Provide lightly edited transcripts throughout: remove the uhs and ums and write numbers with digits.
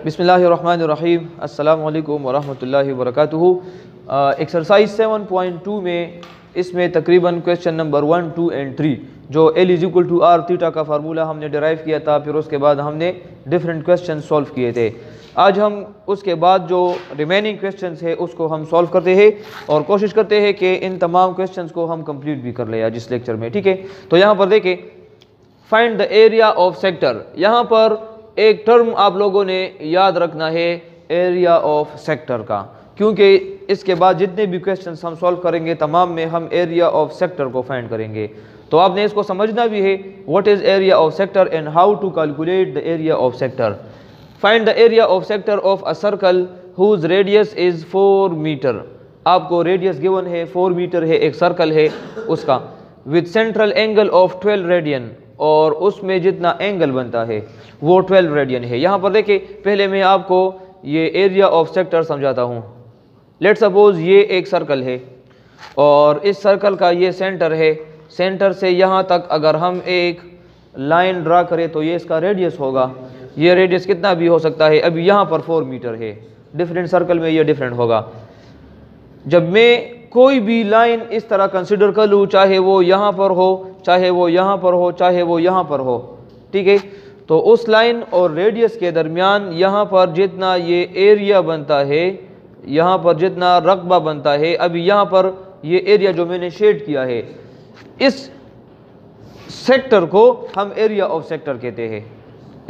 बिस्मिल्लाहिर्रहमानिर्रहीम अस्सलामु अलैकुम वरहमतुल्लाहि वबरकातुहू। एक्सरसाइज 7.2 में इसमें तकरीबन क्वेश्चन नंबर 1, 2 एंड 3 जो L is equal to r theta का फार्मूला हमने डिराइव किया था, फिर उसके बाद हमने डिफरेंट क्वेश्चन सॉल्व किए थे। आज हम उसके बाद जो रिमेनिंग क्वेश्चंस है उसको हम सॉल्व करते हैं और कोशिश करते हैं कि इन तमाम क्वेश्चंस को हम कंप्लीट भी कर ले आज इस लेक्चर में, ठीक है। तो यहाँ पर देखें, find the area of sector. यहाँ पर एक टर्म आप लोगों ने याद रखना है एरिया ऑफ सेक्टर का, क्योंकि इसके बाद जितने भी क्वेश्चंस हम सॉल्व करेंगे तमाम में हम एरिया ऑफ सेक्टर को फाइंड करेंगे। तो आपने इसको समझना भी है what is area of sector and how to calculate the area of sector. Find the area of sector of a circle whose radius is 4 metre. आपको रेडियस गिवन है 4 मीटर है, एक सर्कल है उसका, with central angle of 12 radian, और उसमें जितना angle बनता है वो 12 रेडियन है। यहाँ पर देखिए, पहले मैं आपको ये एरिया ऑफ सेक्टर समझाता हूँ। लेट सपोज ये एक सर्कल है और इस सर्कल का ये सेंटर है। सेंटर से यहाँ तक अगर हम एक लाइन ड्रा करें तो ये इसका रेडियस होगा। ये रेडियस कितना भी हो सकता है। अभी यहाँ पर 4 मीटर है, डिफरेंट सर्कल में ये डिफरेंट होगा। जब मैं कोई भी लाइन इस तरह कंसिडर कर लूँ, चाहे वो यहाँ पर हो, चाहे वो यहाँ पर हो, चाहे वो यहाँ पर हो, ठीक है, तो उस लाइन और रेडियस के दरमियान यहाँ पर जितना ये एरिया बनता है, यहाँ पर जितना रकबा बनता है, अभी यहाँ पर ये एरिया जो मैंने शेड किया है, इस सेक्टर को हम एरिया ऑफ सेक्टर कहते हैं,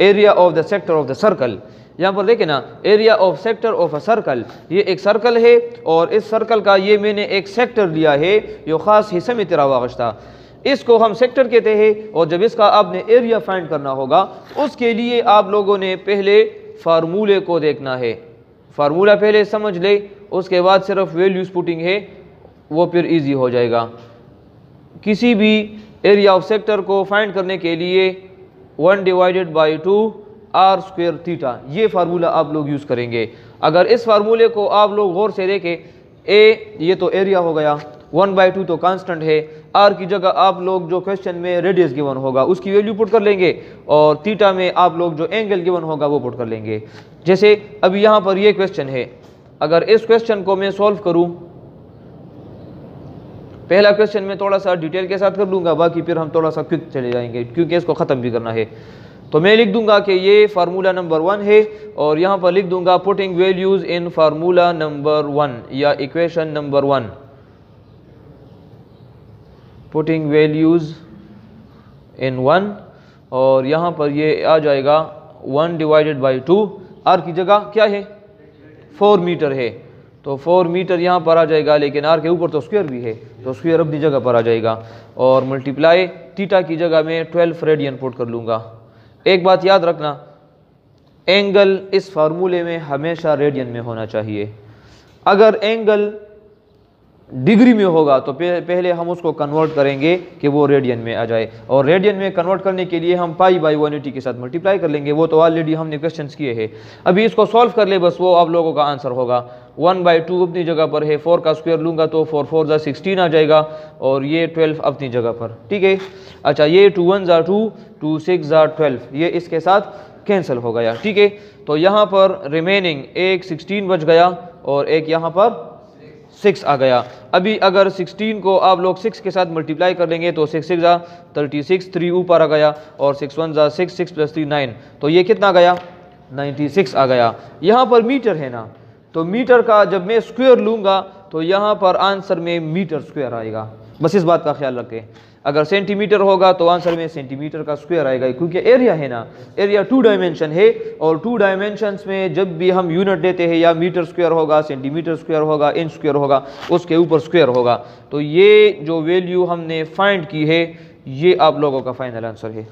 area of the sector of the circle. यहाँ पर देखें ना, area of sector of a circle, ये एक सर्कल है और इस सर्कल का ये मैंने एक सेक्टर लिया है जो ख़ास हिस्से में तेरा वागश्ता, इसको हम सेक्टर कहते हैं। और जब इसका आपने एरिया फाइंड करना होगा उसके लिए आप लोगों ने पहले फार्मूले को देखना है। फार्मूला पहले समझ ले, उसके बाद सिर्फ वैल्यूज पुटिंग है, वो फिर ईजी हो जाएगा। किसी भी एरिया ऑफ सेक्टर को फाइंड करने के लिए 1/2 आर स्क्वायर थीटा, ये फार्मूला आप लोग यूज़ करेंगे। अगर इस फार्मूले को आप लोग गौर से देखें, ए ये तो एरिया हो गया, 1/2 तो कांस्टेंट है, आर की जगह आप लोग जो क्वेश्चन में रेडियस गिवन होगा उसकी वैल्यू पुट कर लेंगे और थीटा में आप लोग जो एंगल गिवन होगा वो पुट कर लेंगे। जैसे अभी यहाँ पर ये क्वेश्चन है, अगर इस क्वेश्चन को मैं सॉल्व करूँ, पहला क्वेश्चन मैं थोड़ा सा डिटेल के साथ कर लूँगा, बाकी फिर हम थोड़ा सा क्विक चले जाएंगे क्योंकि इसको ख़त्म भी करना है। तो मैं लिख दूंगा कि ये फार्मूला नंबर 1 है और यहाँ पर लिख दूंगा putting values in formula number 1 या equation number 1, putting values in 1, और यहाँ पर ये आ जाएगा 1/2, आर की जगह क्या है 4 मीटर है, तो 4 मीटर यहाँ पर आ जाएगा, लेकिन आर के ऊपर तो स्क्वायर भी है तो स्क्वायर अपनी जगह पर आ जाएगा, और मल्टीप्लाई थीटा की जगह में 12 रेडियन पुट कर लूँगा। एक बात याद रखना, एंगल इस फार्मूले में हमेशा रेडियन में होना चाहिए। अगर एंगल डिग्री में होगा तो पहले हम उसको कन्वर्ट करेंगे कि वो रेडियन में आ जाए, और रेडियन में कन्वर्ट करने के लिए हम π/180 के साथ मल्टीप्लाई कर लेंगे। वो तो ऑलरेडी हमने क्वेश्चंस किए हैं। अभी इसको सॉल्व कर ले, बस वो आप लोगों का आंसर होगा। 1/2 अपनी जगह पर है, 4 का स्क्वायर लूँगा तो 4 4 16 आ जाएगा, और ये 12 अपनी जगह पर, ठीक है। अच्छा, ये 2 1 2, 2 6 12, ये इसके साथ कैंसिल हो गया, ठीक है। तो यहाँ पर रिमेनिंग एक 16 बच गया और एक यहाँ पर 6 आ गया। अभी अगर 16 को आप लोग 6 के साथ मल्टीप्लाई कर लेंगे तो 6 6 36, 3 ऊपर आ गया, और 6 1 6, 6 + 3 9, तो ये कितना गया 96 आ गया। यहाँ पर मीटर है ना, तो मीटर का जब मैं स्क्वायर लूँगा तो यहाँ पर आंसर में मीटर स्क्वायर आएगा, बस इस बात का ख्याल रखें। अगर सेंटीमीटर होगा तो आंसर में सेंटीमीटर का स्क्वायर आएगा, क्योंकि एरिया है ना, एरिया 2 डायमेंशन है, और 2 डायमेंशंस में जब भी हम यूनिट देते हैं या मीटर स्क्वायर होगा, सेंटीमीटर स्क्वायर होगा, इंच स्क्वायर होगा, उसके ऊपर स्क्वायर होगा। तो ये जो वैल्यू हमने फाइंड की है ये आप लोगों का फाइनल आंसर है।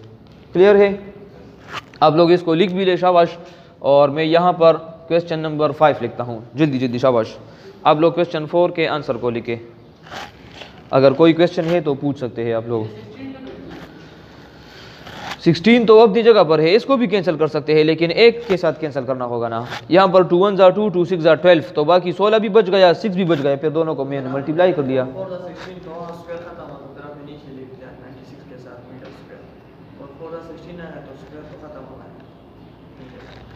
क्लियर है? आप लोग इसको लिख भी ले, शाबाश। और मैं यहाँ पर क्वेश्चन नंबर 5 लिखता हूँ, जल्दी जल्दी, शाबाश। आप लोग क्वेश्चन 4 के आंसर को लिखे, अगर कोई क्वेश्चन है तो पूछ सकते हैं आप लोग। 16 तो अपनी जगह पर है, इसको भी कैंसिल कर सकते हैं, लेकिन एक के साथ कैंसिल करना होगा ना। यहाँ पर 2 1 2, 2 6 12, तो बाकी 16 भी बच गया, 6 भी बच गया, फिर दोनों को मैंने मल्टीप्लाई कर दिया।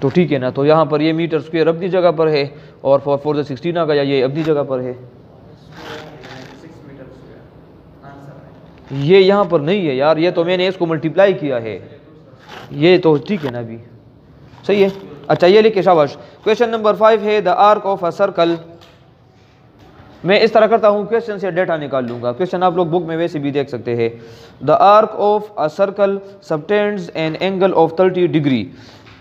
तो ठीक है ना। तो यहाँ पर ये मीटर स्क्वायर अपनी जगह पर है और फॉर द 16 आ गया ये अपनी जगह पर है। ये यहाँ पर नहीं है यार, ये तो मैंने इसको मल्टीप्लाई किया है, ये तो ठीक है ना अभी, सही है। अच्छा ये लिखे शाबाश। क्वेश्चन नंबर 5 है the arc of a circle. मैं इस तरह करता हूँ, क्वेश्चन से डेटा निकाल लूँगा। क्वेश्चन आप लोग बुक में वैसे भी देख सकते हैं। The arc of a circle subtends an angle of 30 degree.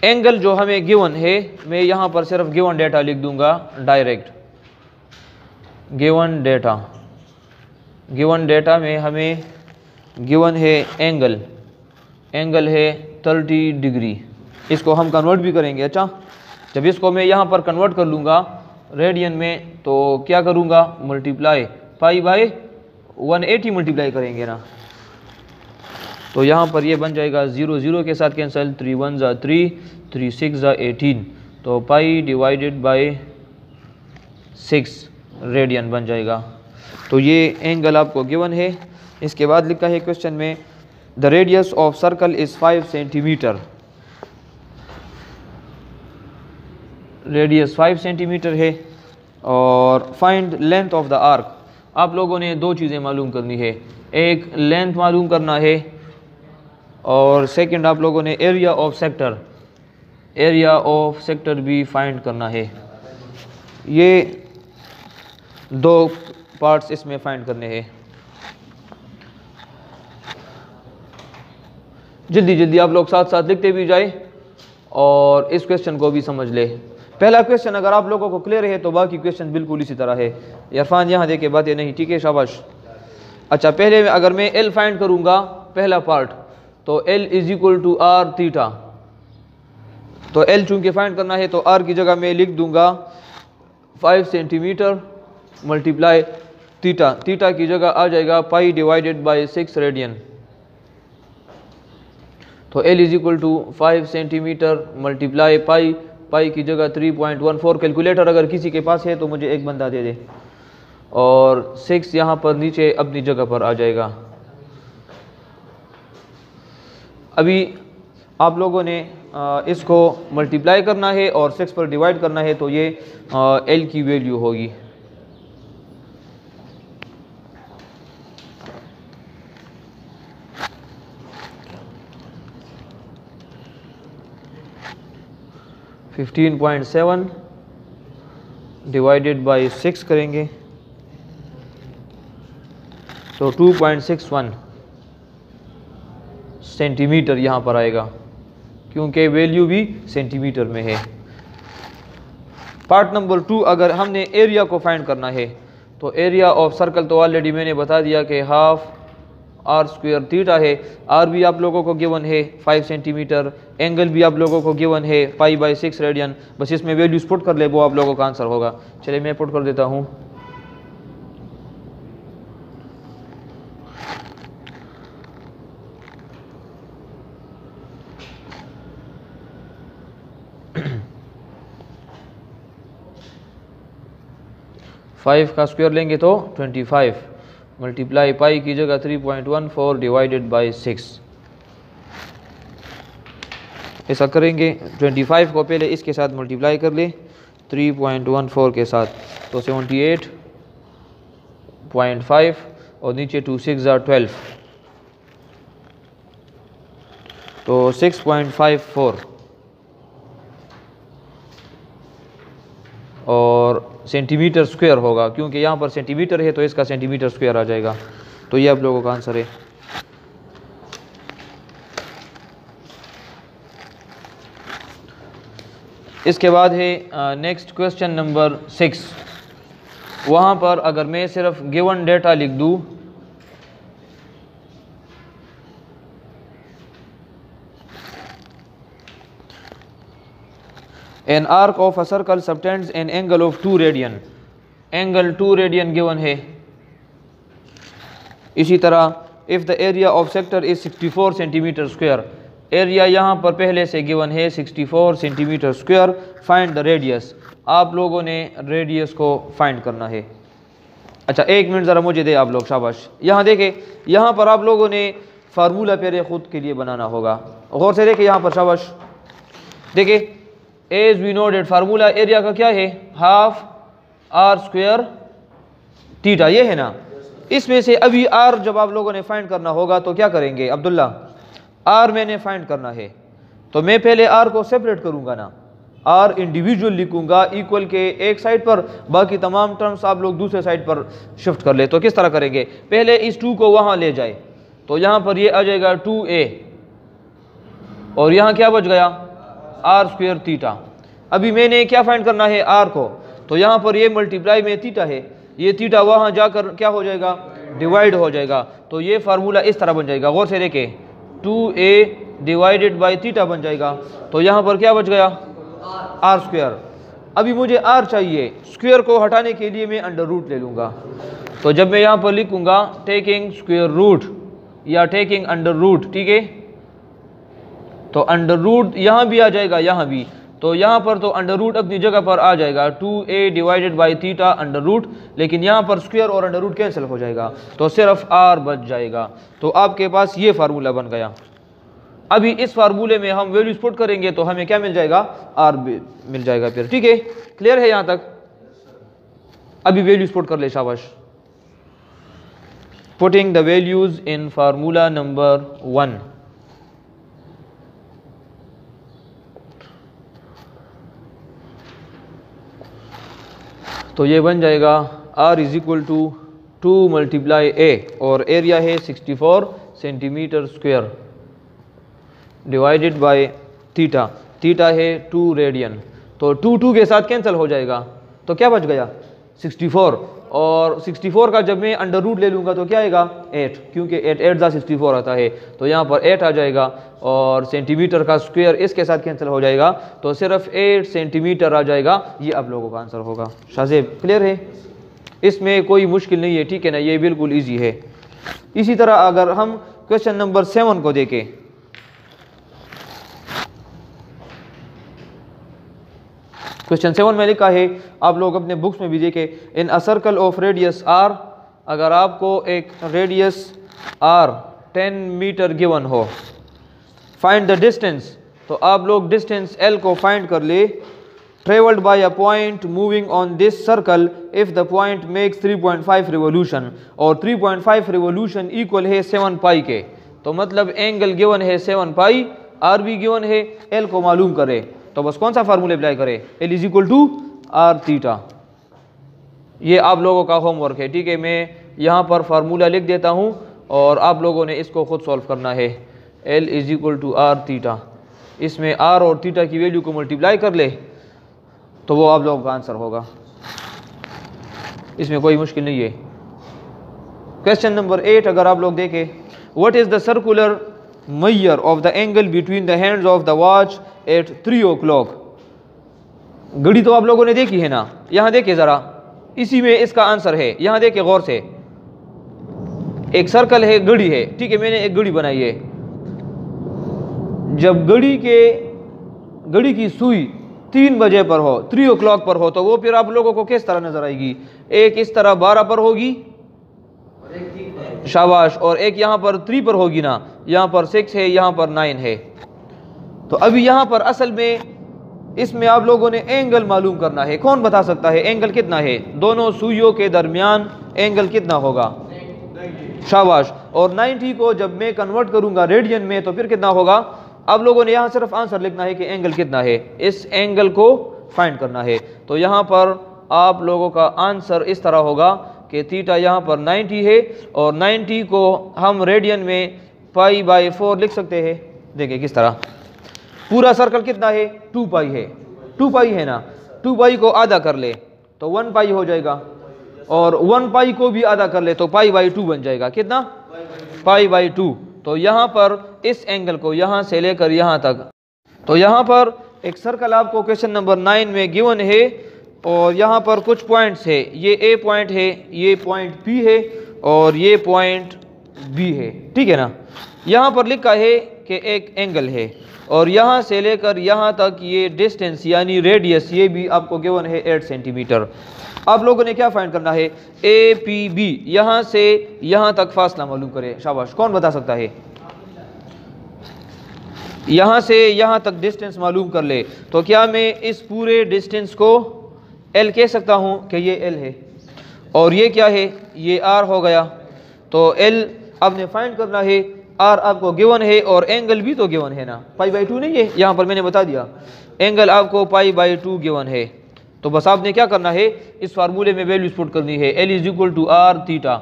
Angle जो हमें गिवन है, मैं यहाँ पर सिर्फ गिवन डेटा लिख दूंगा डायरेक्ट। गिवन डेटा में हमें गिवन है एंगल है 30 डिग्री। इसको हम कन्वर्ट भी करेंगे। अच्छा जब इसको मैं यहाँ पर कन्वर्ट कर लूँगा रेडियन में, तो क्या करूँगा, मल्टीप्लाई पाई बाय 180 मल्टीप्लाई करेंगे ना। तो यहाँ पर ये बन जाएगा 0 0 के साथ कैंसिल, 3 1 ज़ा 3, 3 6 ज़ा 18, तो पाई डिवाइडेड बाय 6 रेडियन बन जाएगा। तो ये एंगल आपको गिवन है। इसके बाद लिखा है क्वेश्चन में the radius of circle is 5 centimetre. Radius 5 centimetre है और find length of the arc. आप लोगों ने दो चीज़ें मालूम करनी है, एक लेंथ मालूम करना है और सेकंड आप लोगों ने एरिया ऑफ सेक्टर भी फाइंड करना है। ये दो पार्ट्स इसमें फाइंड करने हैं। जल्दी जल्दी आप लोग साथ साथ लिखते भी जाए और इस क्वेश्चन को भी समझ ले। पहला क्वेश्चन अगर आप लोगों को क्लियर है तो बाकी क्वेश्चन बिल्कुल इसी तरह है। इरफान यहाँ देखे बातें नहीं, ठीक है शाबाश। अच्छा पहले अगर मैं एल फाइंड करूँगा पहला पार्ट, तो L is equal to r theta. तो एल चूँकि फाइंड करना है तो आर की जगह मैं लिख दूंगा 5 सेंटीमीटर मल्टीप्लाई थीटा। थीटा की जगह आ जाएगा पाई डिवाइडेड बाय 6 रेडियन। तो L is equal to 5 centimetre multiply pi की जगह 3.14। कैलकुलेटर अगर किसी के पास है तो मुझे एक बंदा दे दे, और 6 यहाँ पर नीचे अपनी जगह पर आ जाएगा। अभी आप लोगों ने इसको मल्टीप्लाई करना है और 6 पर डिवाइड करना है, तो ये एल की वैल्यू होगी। (15.7) डिवाइडेड बाई 6 करेंगे तो 2.61 सेंटीमीटर यहाँ पर आएगा, क्योंकि वैल्यू भी सेंटीमीटर में है। पार्ट नंबर 2 अगर हमने एरिया को फाइंड करना है, तो एरिया ऑफ सर्कल तो ऑलरेडी मैंने बता दिया कि हाफ आर स्क्वायर थीटा है। आर भी आप लोगों को गिवन है 5 सेंटीमीटर, एंगल भी आप लोगों को गिवन है पाई बाय 6 रेडियन। बस इसमें वैल्यूज पुट कर ले, वो आप लोगों का आंसर होगा। चलिए मैं पुट कर देता हूँ। फाइव का स्क्वायर लेंगे तो 25 मल्टीप्लाई पाई की जगह 3.14 डिवाइडेड बाई 6। ऐसा करेंगे 25 को पहले इसके साथ मल्टीप्लाई कर ले 3.14 के साथ, तो 78.5 और नीचे 2 6 ज़ा 12, तो 6.54 और सेंटीमीटर स्क्वायर होगा, क्योंकि यहाँ पर सेंटीमीटर है तो इसका सेंटीमीटर स्क्वायर आ जाएगा। तो ये आप लोगों का आंसर है। इसके बाद है नेक्स्ट क्वेश्चन नंबर 6। वहाँ पर अगर मैं सिर्फ गिवन डेटा लिख दूँ, an arc of a circle subtends an angle of 2 radian. Angle 2 radian given है। इसी तरह if the area of sector is 64 centimetre square. Area यहाँ पर पहले से गिवन है 64 centimetre square. Find the radius. आप लोगों ने रेडियस को फाइंड करना है। अच्छा एक मिनट ज़रा मुझे दे आप लोग, शाबाश। यहाँ देखें, यहाँ पर आप लोगों ने फार्मूला पहले खुद के लिए बनाना होगा। गौर से देखें यहाँ पर, शाबाश। देखिए as we know that formula area का क्या है, हाफ आर स्क्वायर थीटा, ये है ना। इसमें से अभी आर जब आप लोगों ने फाइंड करना होगा तो क्या करेंगे अब्दुल्ला, आर मैंने फाइंड करना है तो मैं पहले आर को सेपरेट करूंगा ना, आर इंडिविजुअल लिखूंगा इक्वल के एक साइड पर, बाकी तमाम टर्म्स आप लोग दूसरे साइड पर शिफ्ट कर ले। तो किस तरह करेंगे, पहले इस 2 को वहां ले जाए तो यहां पर ये आ जाएगा 2a और यहां क्या बच गया आर स्क्वायर थीटा। अभी मैंने क्या फाइंड करना है आर को, तो यहां पर ये मल्टीप्लाई में थीटा है, ये थीटा वहां जाकर क्या हो जाएगा डिवाइड हो जाएगा। तो ये फार्मूला इस तरह बन जाएगा, गौर से देखें 2a डिवाइडेड बाई थीटा बन जाएगा। तो यहां पर क्या बच गया आर स्क्वायर। अभी मुझे आर चाहिए, स्क्वायर को हटाने के लिए मैं अंडर रूट ले लूंगा। तो जब मैं यहां पर लिखूंगा टेकिंग स्क्वायर रूट या टेकिंग अंडर रूट, ठीक है, तो अंडर रूट यहां भी आ जाएगा यहां भी, तो यहां पर तो अंडर रूट अपनी जगह पर आ जाएगा 2a divided by theta under root, लेकिन यहां पर स्क्वायर और अंडर रूट कैंसिल हो जाएगा तो सिर्फ आर बच जाएगा। तो आपके पास ये फार्मूला बन गया। अभी इस फार्मूले में हम वैल्यूज पुट करेंगे तो हमें क्या मिल जाएगा आर मिल जाएगा फिर, ठीक है, क्लियर है यहां तक। अभी वैल्यूज पुट कर ले, शाबाश। Putting the values in formula number 1। तो ये बन जाएगा r is equal to 2 multiply a और एरिया है 64 centimetre square divided by theta, theta है 2 रेडियन। तो 2 के साथ कैंसिल हो जाएगा तो क्या बच गया 64, और 64 का जब मैं अंडर रूट ले लूँगा तो क्या आएगा 8, क्योंकि 8 दा 64 आता है तो यहाँ पर 8 आ जाएगा और सेंटीमीटर का स्क्वायर इसके साथ कैंसिल हो जाएगा तो सिर्फ 8 सेंटीमीटर आ जाएगा। ये आप लोगों का आंसर होगा। शाहजेब क्लियर है, इसमें कोई मुश्किल नहीं है, ठीक है ना, ये बिल्कुल ईजी है। इसी तरह अगर हम क्वेश्चन नंबर 7 को देखें, क्वेश्चन 7 में लिखा है, आप लोग अपने बुक्स में भी देखें, in a circle of radius r, अगर आपको एक रेडियस r 10 मीटर गिवन हो, फाइंड द डिस्टेंस, तो आप लोग डिस्टेंस l को फाइंड कर ले, travelled by a point moving on this circle if the point makes 3.5 revolution, और 3.5 रिवोल्यूशन इक्वल है 7 पाई के। तो मतलब एंगल गिवन है 7 पाई, r भी गिवन है, l को मालूम करे तो बस कौन सा फार्मूला अप्लाई करें, L is equal to r theta. ये आप लोगों का होमवर्क है, ठीक है, मैं यहाँ पर फार्मूला लिख देता हूँ और आप लोगों ने इसको खुद सॉल्व करना है। L is equal to r theta, इसमें r और थीटा की वैल्यू को मल्टीप्लाई कर ले तो वो आप लोगों का आंसर होगा, इसमें कोई मुश्किल नहीं है। क्वेश्चन नंबर 8 अगर आप लोग देखें, what is the circular measure of the angle between the hands of the watch at 3 o'clock। घड़ी तो आप लोगों ने देखी है ना, यहां देखे जरा, इसी में इसका आंसर है, यहां देखे गौर से, एक सर्कल है, घड़ी है, ठीक है, मैंने एक घड़ी बनाई है। जब घड़ी की सुई 3 बजे पर हो, 3 o'clock पर हो, तो वो फिर आप लोगों को किस तरह नजर आएगी, एक इस तरह 12 पर होगी, शाबाश, और एक यहां पर 3 पर होगी ना, यहां पर 6 है, यहां पर 9 है। तो अभी यहां पर असल में इसमें आप लोगों ने एंगल मालूम करना है। कौन बता सकता है एंगल कितना है, दोनों सुइयों के दरमियान एंगल कितना होगा, शाबाश। और 90 को जब मैं कन्वर्ट करूंगा रेडियन में तो फिर कितना होगा, आप लोगों ने यहां सिर्फ आंसर लिखना है कि एंगल कितना है, इस एंगल को फाइंड करना है। तो यहां पर आप लोगों का आंसर इस तरह होगा कि थीटा यहाँ पर 90 है और 90 को हम रेडियन में पाई बाई 4 लिख सकते हैं। देखिए किस तरह, पूरा सर्कल कितना है 2 पाई है, 2 पाई है ना, 2 पाई को आधा कर ले तो 1 पाई हो जाएगा, और 1 पाई को भी आधा कर ले तो पाई बाई 2 बन जाएगा, कितना पाई बाई 2। तो यहाँ पर इस एंगल को यहाँ से लेकर यहाँ तक, तो यहाँ पर एक सर्कल आपको क्वेश्चन नंबर 9 में गिवन है और यहाँ पर कुछ पॉइंट्स है, ये ए पॉइंट है, ये पॉइंट बी है और ये पॉइंट बी है, ठीक है ना। यहाँ पर लिखा है कि एक एंगल है और यहाँ से लेकर यहाँ तक ये डिस्टेंस यानी रेडियस ये भी आपको गिवन है 8 सेंटीमीटर। आप लोगों ने क्या फाइंड करना है, ए पी बी, यहाँ से यहाँ तक फासला मालूम करें। शाबाश, कौन बता सकता है, यहाँ से यहाँ तक डिस्टेंस मालूम कर ले, तो क्या मैं इस पूरे डिस्टेंस को L कह सकता हूँ कि ये L है और ये क्या है, ये R हो गया। तो L आपने फाइंड करना है, R आपको गिवन है और एंगल भी तो गिवन है ना, π/2 नहीं है, यहाँ पर मैंने बता दिया एंगल आपको π/2 गिवन है। तो बस आपने क्या करना है, इस फार्मूले में वैल्यूज पुट करनी है। L = R थीटा,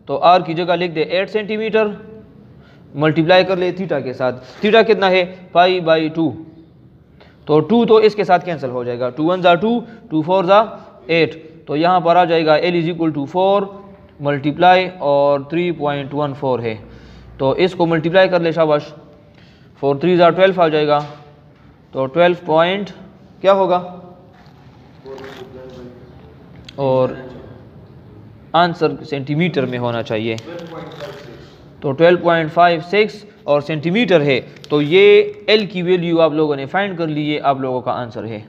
तो R की जगह लिख दे 8 सेंटीमीटर, मल्टीप्लाई कर ले थीटा के साथ। थीटा कितना है, π/2, तो 2 तो इसके साथ कैंसिल हो जाएगा, 2 1 = 2, 2 4 = 8, तो यहाँ पर आ जाएगा L = 4 मल्टीप्लाई और 3.14 है, तो इसको मल्टीप्लाई कर ले शाबाश, 4 3 = 12 आ जाएगा, तो 12 पॉइंट क्या होगा और आंसर सेंटीमीटर में होना चाहिए, तो 12.56 और सेंटीमीटर है। तो ये L की वैल्यू आप लोगों ने फाइंड कर ली, ये आप लोगों का आंसर है।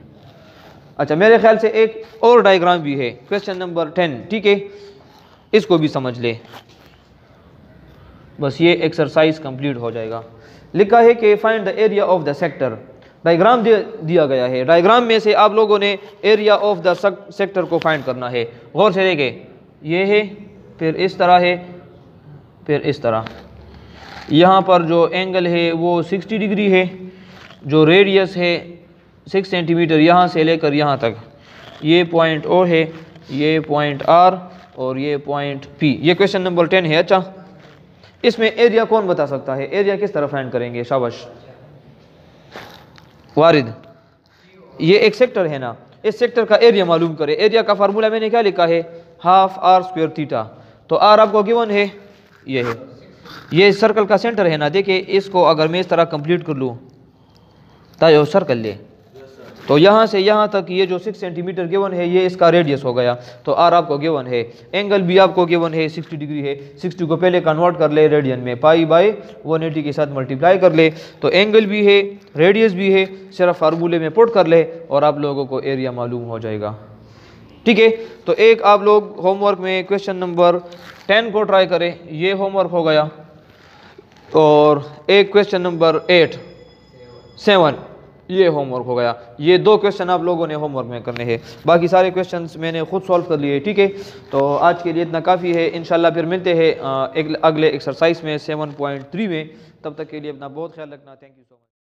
अच्छा, मेरे ख्याल से एक और डायग्राम भी है, क्वेश्चन नंबर 10, ठीक है, इसको भी समझ ले, बस ये एक्सरसाइज कंप्लीट हो जाएगा। लिखा है कि find the area of the sector, diagram दिया गया है, डायग्राम में से आप लोगों ने एरिया ऑफ द सेक्टर को फाइंड करना है। गौर से देखें, ये है, फिर इस तरह है, फिर इस तरह, यहाँ पर जो एंगल है वो 60 डिग्री है, जो रेडियस है 6 सेंटीमीटर यहाँ से लेकर यहाँ तक, ये पॉइंट O है, ये पॉइंट R और ये पॉइंट P। ये क्वेश्चन नंबर 10 है। अच्छा, इसमें एरिया कौन बता सकता है, एरिया किस तरह फाइंड करेंगे, शाबाश वारिद। ये एक सेक्टर है ना, इस सेक्टर का एरिया मालूम करें। एरिया का फार्मूला मैंने क्या लिखा है, हाफ R² थीटा, तो R आपको गिवन है, ये है, ये सर्कल का सेंटर है ना। देखिए इसको अगर मैं इस तरह कंप्लीट कर लूँ ताकि सर्कल ले, तो यहाँ से यहाँ तक ये जो 6 सेंटीमीटर गिवन है ये इसका रेडियस हो गया, तो R आपको गिवन है। एंगल भी आपको गिवन है 60 डिग्री है, 60 को पहले कन्वर्ट कर ले रेडियन में, π/180 के साथ मल्टीप्लाई कर ले, तो एंगल भी है रेडियस भी है, सिर्फ फार्मूले में पुट कर ले और आप लोगों को एरिया मालूम हो जाएगा, ठीक है। तो एक आप लोग होमवर्क में क्वेश्चन नंबर 10 को ट्राई करें, ये होमवर्क हो गया, और एक क्वेश्चन नंबर 7 ये होमवर्क हो गया। ये 2 क्वेश्चन आप लोगों ने होमवर्क में करने हैं, बाकी सारे क्वेश्चंस मैंने खुद सॉल्व कर लिए, ठीक है। तो आज के लिए इतना काफ़ी है, इंशाल्लाह फिर मिलते हैं एक अगले एक्सरसाइज में 7.3 में। तब तक के लिए अपना बहुत ख्याल रखना। Thank you so much.